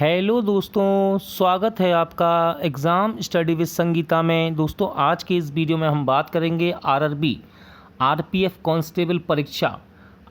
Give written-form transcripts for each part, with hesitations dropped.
Hello दोस्तों, स्वागत है आपका एग्ज़ाम स्टडी विद संगीता में। दोस्तों आज के इस वीडियो में हम बात करेंगे आरआरबी आरपीएफ कांस्टेबल परीक्षा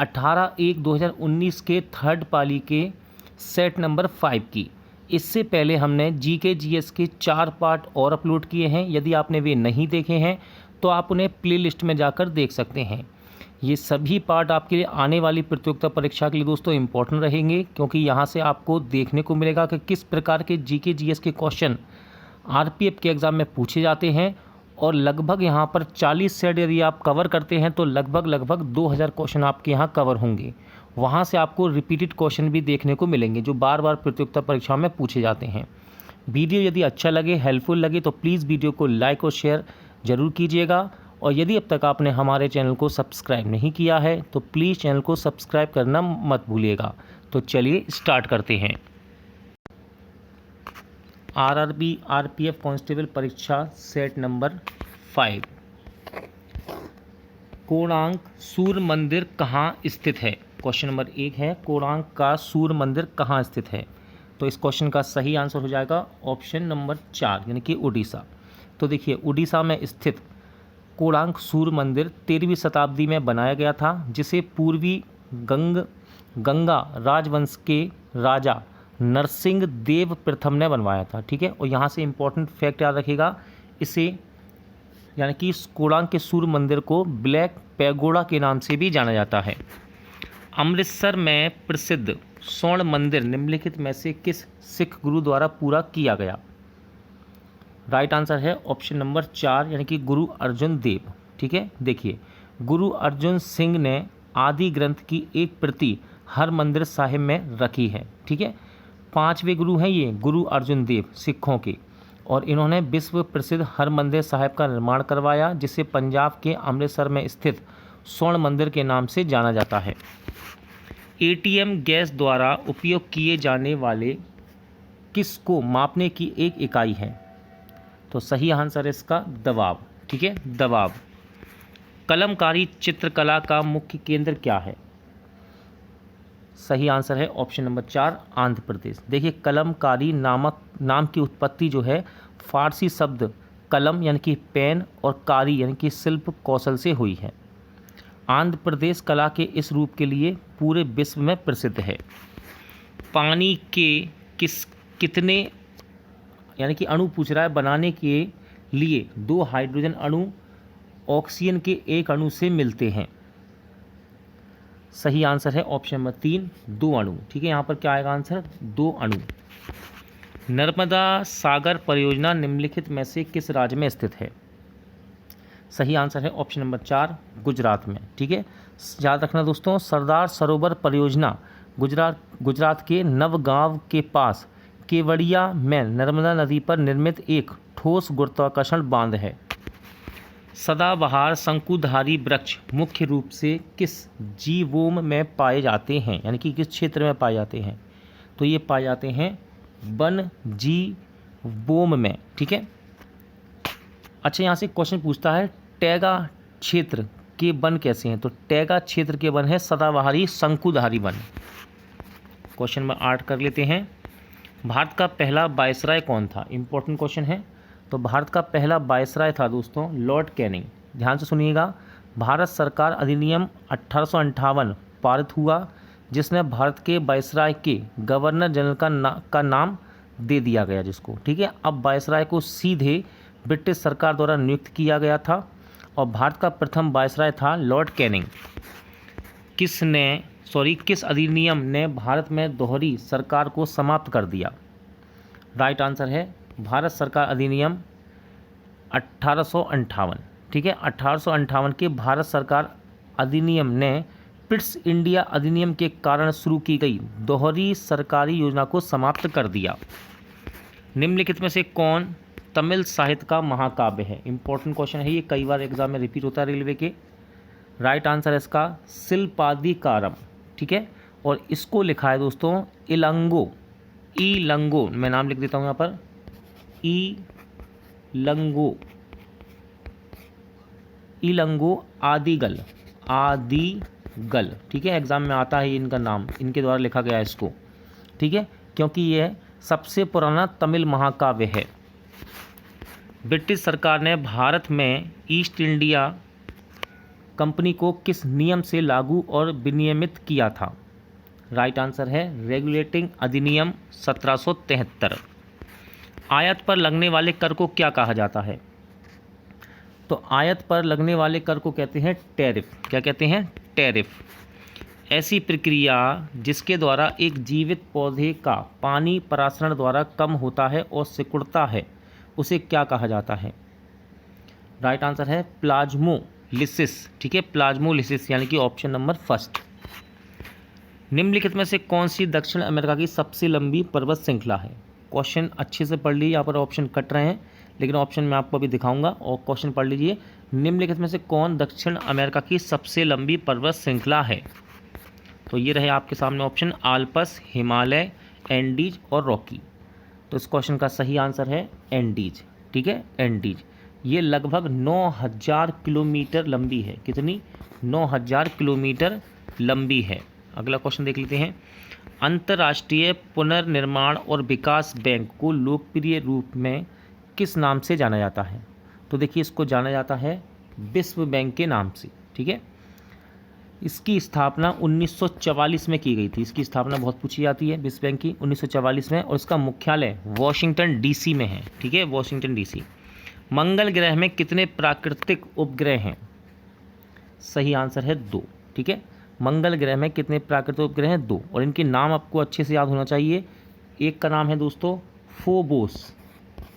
18/1/2019 के थर्ड पाली के सेट नंबर 5 की। इससे पहले हमने जीके जीएस के 4 पार्ट और अपलोड किए हैं। यदि आपने वे नहीं देखे हैं तो आप उन्हें प्लेलिस्ट में जाकर देख सकते हैं। ये सभी पार्ट आपके लिए आने वाली प्रतियोगिता परीक्षा के लिए दोस्तों इम्पोर्टेंट रहेंगे, क्योंकि यहाँ से आपको देखने को मिलेगा कि किस प्रकार के जीके जीएस के क्वेश्चन आरपीएफ के एग्ज़ाम में पूछे जाते हैं। और लगभग यहाँ पर 40 सेट यदि आप कवर करते हैं तो लगभग 2000 क्वेश्चन आपके यहाँ कवर होंगे। वहाँ से आपको रिपीटेड क्वेश्चन भी देखने को मिलेंगे जो बार बार प्रतियोगिता परीक्षा में पूछे जाते हैं। वीडियो यदि अच्छा लगे, हेल्पफुल लगे तो प्लीज़ वीडियो को लाइक और शेयर ज़रूर कीजिएगा। और यदि अब तक आपने हमारे चैनल को सब्सक्राइब नहीं किया है तो प्लीज़ चैनल को सब्सक्राइब करना मत भूलिएगा। तो चलिए स्टार्ट करते हैं। आरआरबी आरपीएफ कांस्टेबल परीक्षा सेट नंबर 5। कोणार्क सूर्य मंदिर कहाँ स्थित है? क्वेश्चन नंबर 1 है, कोणार्क का सूर्य मंदिर कहाँ स्थित है? तो इस क्वेश्चन का सही आंसर हो जाएगा ऑप्शन नंबर 4 यानी कि उड़ीसा। तो देखिए, उड़ीसा में स्थित कोणार्क सूर्य मंदिर 13वीं शताब्दी में बनाया गया था, जिसे पूर्वी गंगा राजवंश के राजा नरसिंह देव प्रथम ने बनवाया था। ठीक है, और यहाँ से इम्पोर्टेंट फैक्ट याद रखिएगा, इसे यानी कि इस कोणार्क के सूर्य मंदिर को ब्लैक पैगोडा के नाम से भी जाना जाता है। अमृतसर में प्रसिद्ध स्वर्ण मंदिर निम्नलिखित में से किस सिख गुरु द्वारा पूरा किया गया? राइट आंसर है ऑप्शन नंबर 4 यानी कि गुरु अर्जुन देव। ठीक है, देखिए, गुरु अर्जुन सिंह ने आदि ग्रंथ की एक प्रति हरमंदिर साहिब में रखी है। ठीक है, 5वें गुरु हैं ये गुरु अर्जुन देव सिखों के, और इन्होंने विश्व प्रसिद्ध हरमंदिर साहिब का निर्माण करवाया, जिसे पंजाब के अमृतसर में स्थित स्वर्ण मंदिर के नाम से जाना जाता है। एटीएम गैस द्वारा उपयोग किए जाने वाले किस को मापने की एक इकाई है? तो सही आंसर है इसका दबाव। ठीक है, दबाव। कलमकारी चित्रकला का मुख्य केंद्र क्या है? सही आंसर है ऑप्शन नंबर 4 आंध्र प्रदेश। देखिए, कलमकारी नाम की उत्पत्ति जो है फारसी शब्द कलम यानी कि पेन और कारी यानी कि शिल्प कौशल से हुई है। आंध्र प्रदेश कला के इस रूप के लिए पूरे विश्व में प्रसिद्ध है। पानी के कितने यानी कि अणु पूछ रहा है बनाने के लिए 2 हाइड्रोजन अणु ऑक्सीजन के एक अणु से मिलते हैं? सही आंसर है ऑप्शन नंबर 3 2 अणु। ठीक है, यहाँ पर क्या आएगा आंसर? 2 अणु। नर्मदा सागर परियोजना निम्नलिखित में से किस राज्य में स्थित है? सही आंसर है ऑप्शन नंबर 4 गुजरात में। ठीक है, याद रखना दोस्तों, सरदार सरोवर परियोजना गुजरात के नवगांव के पास केवड़िया में नर्मदा नदी पर निर्मित एक ठोस गुरुत्वाकर्षण बांध है। सदाबहार शंकुधारी वृक्ष मुख्य रूप से किस जीवोम में पाए जाते हैं यानी कि किस क्षेत्र में पाए जाते हैं? तो ये पाए जाते हैं वन जीवोम में। ठीक है, अच्छा, यहाँ से क्वेश्चन पूछता है टैगा क्षेत्र के वन कैसे हैं? तो टैगा क्षेत्र के वन है सदाबहारी शंकुधारी वन। क्वेश्चन नंबर 8 कर लेते हैं। भारत का पहला वायसराय कौन था? इंपॉर्टेंट क्वेश्चन है। तो भारत का पहला वायसराय था दोस्तों लॉर्ड कैनिंग। ध्यान से सुनिएगा, भारत सरकार अधिनियम 1858 पारित हुआ, जिसने भारत के वायसराय के गवर्नर जनरल का नाम दे दिया गया जिसको। ठीक है, अब वायसराय को सीधे ब्रिटिश सरकार द्वारा नियुक्त किया गया था, और भारत का प्रथम वायसराय था लॉर्ड कैनिंग। किस अधिनियम ने भारत में दोहरी सरकार को समाप्त कर दिया? राइट आंसर है भारत सरकार अधिनियम 1858। ठीक है, 1858 के भारत सरकार अधिनियम ने ब्रिटिश इंडिया अधिनियम के कारण शुरू की गई दोहरी सरकारी योजना को समाप्त कर दिया। निम्नलिखित में से कौन तमिल साहित्य का महाकाव्य है? इंपॉर्टेंट क्वेश्चन है ये, कई बार एग्जाम में रिपीट होता है रेलवे के। राइट आंसर है इसका शिल्पादिकारम। ठीक है, और इसको लिखा है दोस्तों इलंगो, मैं नाम लिख देता हूँ यहाँ पर, इलंगो आदिगल। ठीक है, एग्जाम में आता है इनका नाम, इनके द्वारा लिखा गया है इसको। ठीक है, क्योंकि ये सबसे पुराना तमिल महाकाव्य है? ब्रिटिश सरकार ने भारत में ईस्ट इंडिया कंपनी को किस नियम से लागू और विनियमित किया था? राइट आंसर है रेगुलेटिंग अधिनियम 1773। आयात पर लगने वाले कर को क्या कहा जाता है? तो आयात पर लगने वाले कर को कहते हैं टैरिफ। क्या कहते हैं? टैरिफ। ऐसी प्रक्रिया जिसके द्वारा एक जीवित पौधे का पानी परासरण द्वारा कम होता है और सिकुड़ता है, उसे क्या कहा जाता है? राइट आंसर है प्लाज्मोलिसिस। ठीक है, प्लाज्मोलिसिस, यानी कि ऑप्शन नंबर फर्स्ट। निम्नलिखित में से कौन सी दक्षिण अमेरिका की सबसे लंबी पर्वत श्रृंखला है? क्वेश्चन अच्छे से पढ़ लीजिए, यहाँ पर ऑप्शन कट रहे हैं लेकिन ऑप्शन मैं आपको अभी दिखाऊंगा, और क्वेश्चन पढ़ लीजिए। निम्नलिखित में से कौन दक्षिण अमेरिका की सबसे लंबी पर्वत श्रृंखला है? तो ये रहे आपके सामने ऑप्शन, आल्प्स, हिमालय, एंडीज और रॉकी। तो इस क्वेश्चन का सही आंसर है एंडीज। ठीक है, एंडीज। ये लगभग 9000 किलोमीटर लंबी है। कितनी? 9000 किलोमीटर लंबी है। अगला क्वेश्चन देख लेते हैं। अंतर्राष्ट्रीय पुनर्निर्माण और विकास बैंक को लोकप्रिय रूप में किस नाम से जाना जाता है? तो देखिए, इसको जाना जाता है विश्व बैंक के नाम से। ठीक है, इसकी स्थापना 1944 में की गई थी। इसकी स्थापना बहुत पूछी जाती है विश्व बैंक की, 1944 में, और इसका मुख्यालय वॉशिंगटन डीसी में है। ठीक है, वॉशिंगटन डीसी। मंगल ग्रह में कितने प्राकृतिक उपग्रह हैं? सही आंसर है 2। ठीक है, मंगल ग्रह में कितने प्राकृतिक उपग्रह हैं? 2, और इनके नाम आपको अच्छे से याद होना चाहिए। एक का नाम है दोस्तों फोबोस।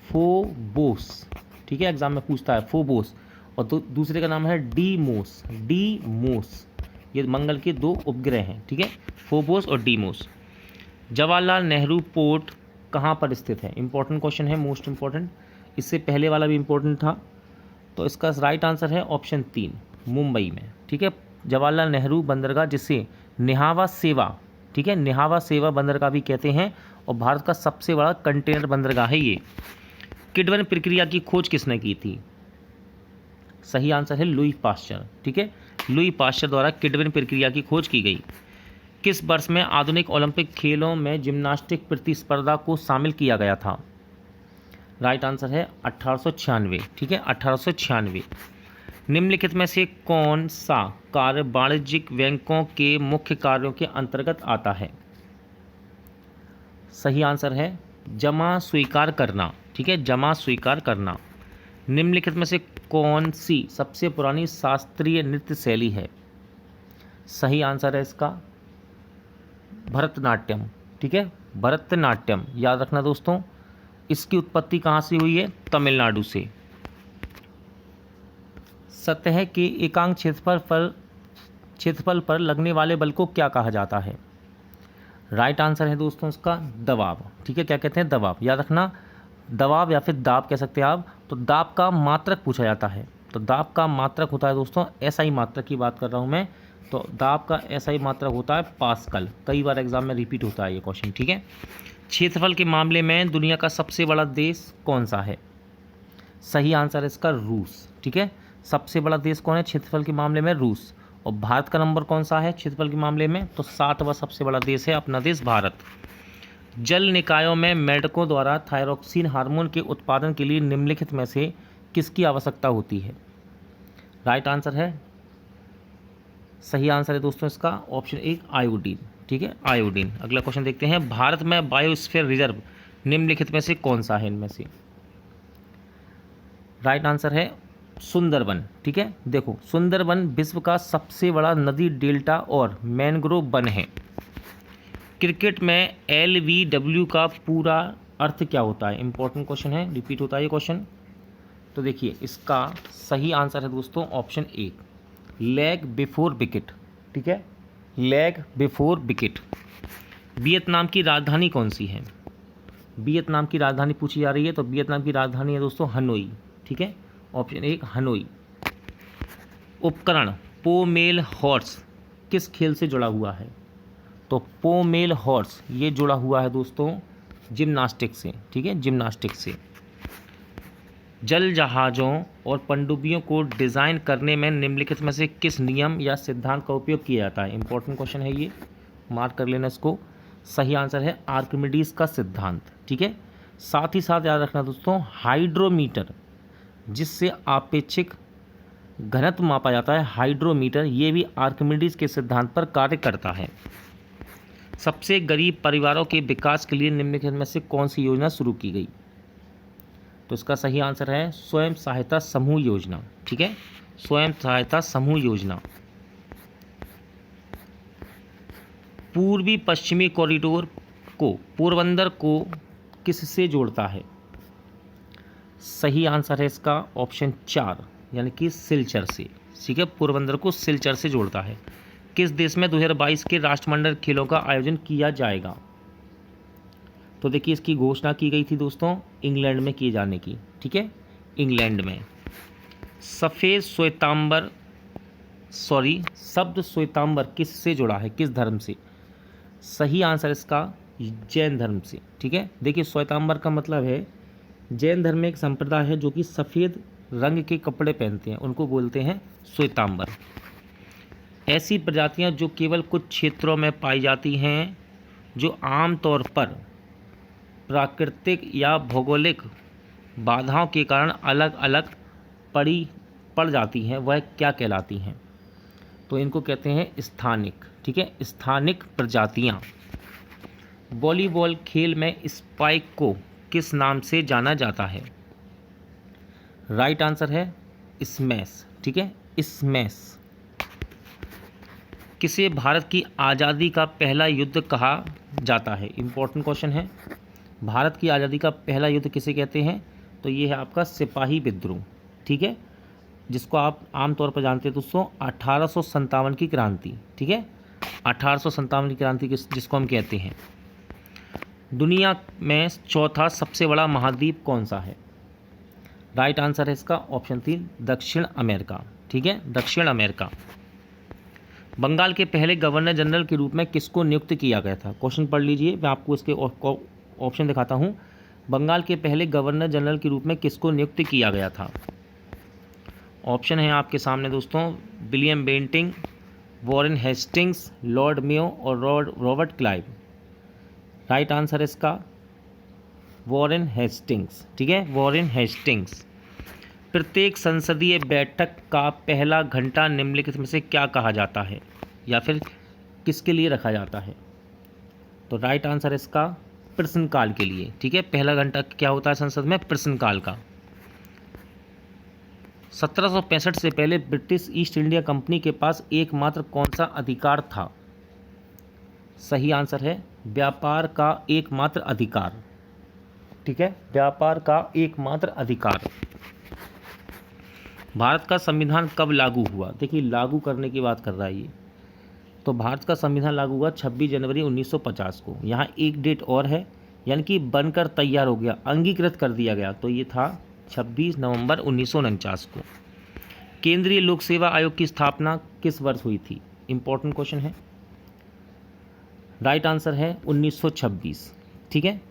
फोबोस, ठीक है, एग्जाम में पूछता है फोबोस। और दूसरे का नाम है डीमोस। डीमोस, ये मंगल के 2 उपग्रह हैं। ठीक है, फोबोस और डीमोस। जवाहरलाल नेहरू पोर्ट कहाँ पर स्थित है? इंपॉर्टेंट क्वेश्चन है, मोस्ट इंपॉर्टेंट। इससे पहले वाला भी इंपॉर्टेंट था। तो इसका राइट आंसर है ऑप्शन 3, मुंबई में। ठीक है, जवाहरलाल नेहरू बंदरगाह, जिसे निहावा सेवा, ठीक है, निहावा सेवा बंदरगाह भी कहते हैं, और भारत का सबसे बड़ा कंटेनर बंदरगाह है ये। किडवन प्रक्रिया की खोज किसने की थी? सही आंसर है लुई पाश्चर। ठीक है, लुई पाश्चर द्वारा किडवन प्रक्रिया की खोज की गई। किस वर्ष में आधुनिक ओलंपिक खेलों में जिम्नास्टिक प्रतिस्पर्धा को शामिल किया गया था? राइट आंसर है 1896। ठीक है, 1896। निम्नलिखित में से कौन सा कार्य वाणिज्यिक बैंकों के मुख्य कार्यों के अंतर्गत आता है? सही आंसर है जमा स्वीकार करना। ठीक है, जमा स्वीकार करना। निम्नलिखित में से कौन सी सबसे पुरानी शास्त्रीय नृत्य शैली है? सही आंसर है इसका भरतनाट्यम। ठीक है, भरतनाट्यम, याद रखना दोस्तों। इसकी उत्पत्ति कहाँ से हुई है? तमिलनाडु से। सतह के एकांक क्षेत्रफल पर लगने वाले बल को क्या कहा जाता है? राइट आंसर है दोस्तों इसका दबाव। ठीक है, क्या कहते हैं? दबाव। याद रखना, दबाव या फिर दाब कह सकते हैं आप। तो दाब का मात्रक पूछा जाता है। तो दाब का मात्रक होता है दोस्तों, एसआई मात्रक की बात कर रहा हूँ मैं। तो दाब का एसआई मात्रक होता है पास्कल। कई बार एग्जाम में रिपीट होता है ये क्वेश्चन। ठीक है, क्षेत्रफल के मामले में दुनिया का सबसे बड़ा देश कौन सा है? सही आंसर है इसका रूस। ठीक है, सबसे बड़ा देश कौन है क्षेत्रफल के मामले में? रूस। और भारत का नंबर कौन सा है क्षेत्रफल के मामले में? तो 7वां सबसे बड़ा देश है अपना देश भारत। जल निकायों में मेढकों द्वारा थायरोक्सिन हार्मोन के उत्पादन के लिए निम्नलिखित में से किसकी आवश्यकता होती है? राइट आंसर है, सही आंसर है दोस्तों इसका ऑप्शन 1, आयोडीन। ठीक है, आयोडीन। अगला क्वेश्चन देखते हैं। भारत में बायोस्फीयर रिजर्व निम्नलिखित में से कौन सा है? इनमें से राइट आंसर है सुंदरबन। ठीक है, देखो, सुंदरबन विश्व का सबसे बड़ा नदी डेल्टा और मैंग्रोव वन है। क्रिकेट में LBW का पूरा अर्थ क्या होता है? इंपॉर्टेंट क्वेश्चन है, रिपीट होता है ये क्वेश्चन। तो देखिए, इसका सही आंसर है दोस्तों ऑप्शन 1, लेग बिफोर विकेट। ठीक है, लेग बिफोर विकेट। वियतनाम की राजधानी कौन सी है? वियतनाम की राजधानी पूछी जा रही है, तो वियतनाम की राजधानी है दोस्तों हनोई। ठीक है, ऑप्शन 1 हनोई। उपकरण पोमेल हॉर्स किस खेल से जुड़ा हुआ है? तो पोमेल हॉर्स ये जुड़ा हुआ है दोस्तों जिम्नास्टिक से। ठीक है, जिम्नास्टिक से। जल जहाज़ों और पनडुब्बियों को डिज़ाइन करने में निम्नलिखित में से किस नियम या सिद्धांत का उपयोग किया जाता है? इंपॉर्टेंट क्वेश्चन है ये, मार्क कर लेना इसको। सही आंसर है आर्किमिडीज का सिद्धांत। ठीक है, साथ ही साथ याद रखना दोस्तों, हाइड्रोमीटर जिससे आपेक्षिक घनत्व मापा जाता है, हाइड्रोमीटर, ये भी आर्किमिडीज के सिद्धांत पर कार्य करता है। सबसे गरीब परिवारों के विकास के लिए निम्नलिखित में से कौन सी योजना शुरू की गई? तो इसका सही आंसर है स्वयं सहायता समूह योजना। ठीक है, स्वयं सहायता समूह योजना। पूर्वी पश्चिमी कॉरिडोर को पोरबंदर को किससे जोड़ता है? सही आंसर है इसका ऑप्शन 4 यानी कि सिलचर से। ठीक है, पोरबंदर को सिलचर से जोड़ता है। किस देश में 2022 के राष्ट्रमंडल खेलों का आयोजन किया जाएगा? तो देखिए इसकी घोषणा की गई थी दोस्तों इंग्लैंड में किए जाने की। ठीक है, इंग्लैंड में। सफ़ेद श्वेतांबर शब्द श्वेतांबर किससे जुड़ा है, किस धर्म से? सही आंसर इसका जैन धर्म से। ठीक है, देखिए श्वेतांबर का मतलब है, जैन धर्म में एक संप्रदाय है जो कि सफ़ेद रंग के कपड़े पहनते हैं, उनको बोलते हैं श्वेतांबर। ऐसी प्रजातियां जो केवल कुछ क्षेत्रों में पाई जाती हैं, जो आमतौर पर प्राकृतिक या भौगोलिक बाधाओं के कारण अलग अलग पड़ जाती हैं, वह क्या कहलाती हैं? तो इनको कहते हैं स्थानिक। ठीक है, स्थानिक प्रजातियां। वॉलीबॉल खेल में स्पाइक को किस नाम से जाना जाता है? राइट आंसर है स्मैश। ठीक है, स्मैश। किसे भारत की आज़ादी का पहला युद्ध कहा जाता है? इम्पोर्टेंट क्वेश्चन है। भारत की आज़ादी का पहला युद्ध किसे कहते हैं? तो ये है आपका सिपाही विद्रोह। ठीक है, जिसको आप आमतौर पर जानते हैं दोस्तों 1857 की क्रांति। ठीक है, 1857 की क्रांति जिसको हम कहते हैं। दुनिया में चौथा सबसे बड़ा महाद्वीप कौन सा है? राइट आंसर है इसका ऑप्शन 3 दक्षिण अमेरिका। ठीक है, दक्षिण अमेरिका। बंगाल के पहले गवर्नर जनरल के रूप में किसको नियुक्त किया गया था? क्वेश्चन पढ़ लीजिए, मैं आपको इसके ऑप्शन दिखाता हूँ। बंगाल के पहले गवर्नर जनरल के रूप में किसको नियुक्त किया गया था? ऑप्शन है आपके सामने दोस्तों, William Bentinck, Warren Hastings, Lord Mayo और रॉबर्ट क्लाइव। राइट आंसर है इसका वॉरेन हेस्टिंग्स। ठीक है, वॉरेन हेस्टिंग्स। प्रत्येक संसदीय बैठक का पहला घंटा निम्नलिखित में से क्या कहा जाता है, या फिर किसके लिए रखा जाता है? तो राइट आंसर है इसका प्रश्नकाल के लिए। ठीक है, पहला घंटा क्या होता है संसद में? प्रश्नकाल का। 1765 से पहले ब्रिटिश ईस्ट इंडिया कंपनी के पास एकमात्र कौन सा अधिकार था? सही आंसर है व्यापार का एकमात्र अधिकार। ठीक है, व्यापार का एकमात्र अधिकार। भारत का संविधान कब लागू हुआ? देखिए लागू करने की बात कर रहा है ये। तो भारत का संविधान लागू हुआ 26 जनवरी 1950 को। यहाँ एक डेट और है, यानी कि बनकर तैयार हो गया, अंगीकृत कर दिया गया, तो ये था 26 नवंबर 1949 को। केंद्रीय लोक सेवा आयोग की स्थापना किस वर्ष हुई थी? इंपॉर्टेंट क्वेश्चन है। राइट आंसर है 1926। ठीक है,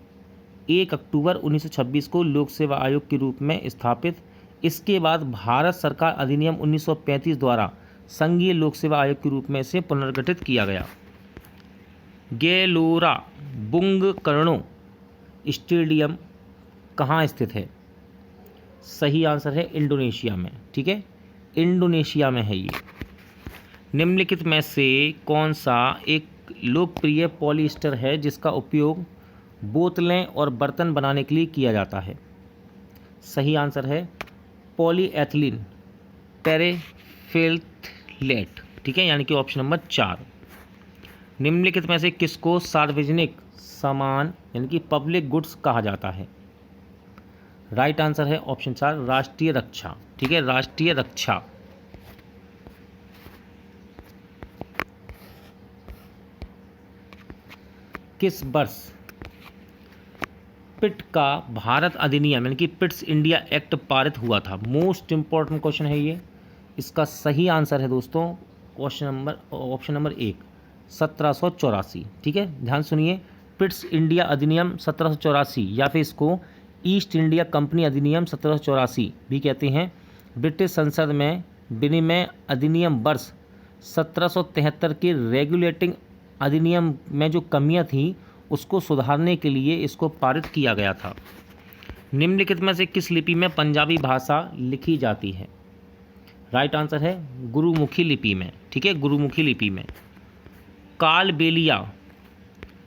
1 अक्टूबर 1926 को लोक सेवा आयोग के रूप में स्थापित। इसके बाद भारत सरकार अधिनियम 1935 द्वारा संघीय लोक सेवा आयोग के रूप में इसे पुनर्गठित किया गया। गेलोरा बुंगकर्णो स्टेडियम कहाँ स्थित है? सही आंसर है इंडोनेशिया में। ठीक है, इंडोनेशिया में है ये। निम्नलिखित में से कौन सा एक लोकप्रिय पॉलिएस्टर है जिसका उपयोग बोतलें और बर्तन बनाने के लिए किया जाता है? सही आंसर है पॉलीएथिलीन टेरेफिल्थलेट। ठीक है, यानी कि ऑप्शन नंबर 4। निम्नलिखित में से किसको सार्वजनिक सामान यानी कि पब्लिक गुड्स कहा जाता है? राइट आंसर है ऑप्शन 4 राष्ट्रीय रक्षा। ठीक है, राष्ट्रीय रक्षा। किस वर्ष पिट का भारत अधिनियम यानी कि पिट्स इंडिया एक्ट पारित हुआ था? मोस्ट इंपॉर्टेंट क्वेश्चन है ये। इसका सही आंसर है दोस्तों ऑप्शन नंबर 1 1784। ठीक है, ध्यान सुनिए, पिट्स इंडिया अधिनियम 1784 या फिर इसको ईस्ट इंडिया कंपनी अधिनियम 1784 भी कहते हैं। ब्रिटिश संसद में विनिमय अधिनियम वर्ष 1773 के रेगुलेटिंग अधिनियम में जो कमियां थी उसको सुधारने के लिए इसको पारित किया गया था। निम्नलिखित में से किस लिपि में पंजाबी भाषा लिखी जाती है? राइट आंसर है गुरुमुखी लिपि में। ठीक है, गुरुमुखी लिपि में। कालबेलिया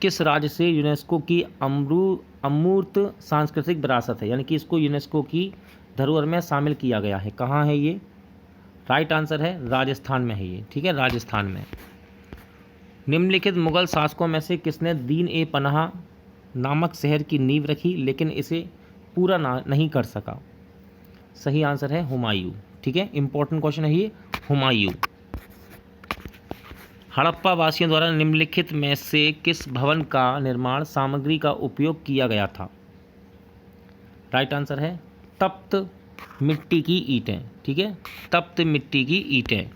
किस राज्य से यूनेस्को की अमूर्त सांस्कृतिक विरासत है, यानी कि इसको यूनेस्को की धरोहर में शामिल किया गया है? कहाँ है ये? राइट आंसर है राजस्थान में है ये। ठीक है, राजस्थान में। निम्नलिखित मुगल शासकों में से किसने दीन ए पनाह नामक शहर की नींव रखी लेकिन इसे पूरा नहीं कर सका? सही आंसर है हुमायूं। ठीक है, इंपॉर्टेंट क्वेश्चन है ये, हुमायूं। हड़प्पा वासियों द्वारा निम्नलिखित में से किस भवन का निर्माण सामग्री का उपयोग किया गया था? राइट आंसर है तप्त मिट्टी की ईंटें। ठीक है, तप्त मिट्टी की ईंटें।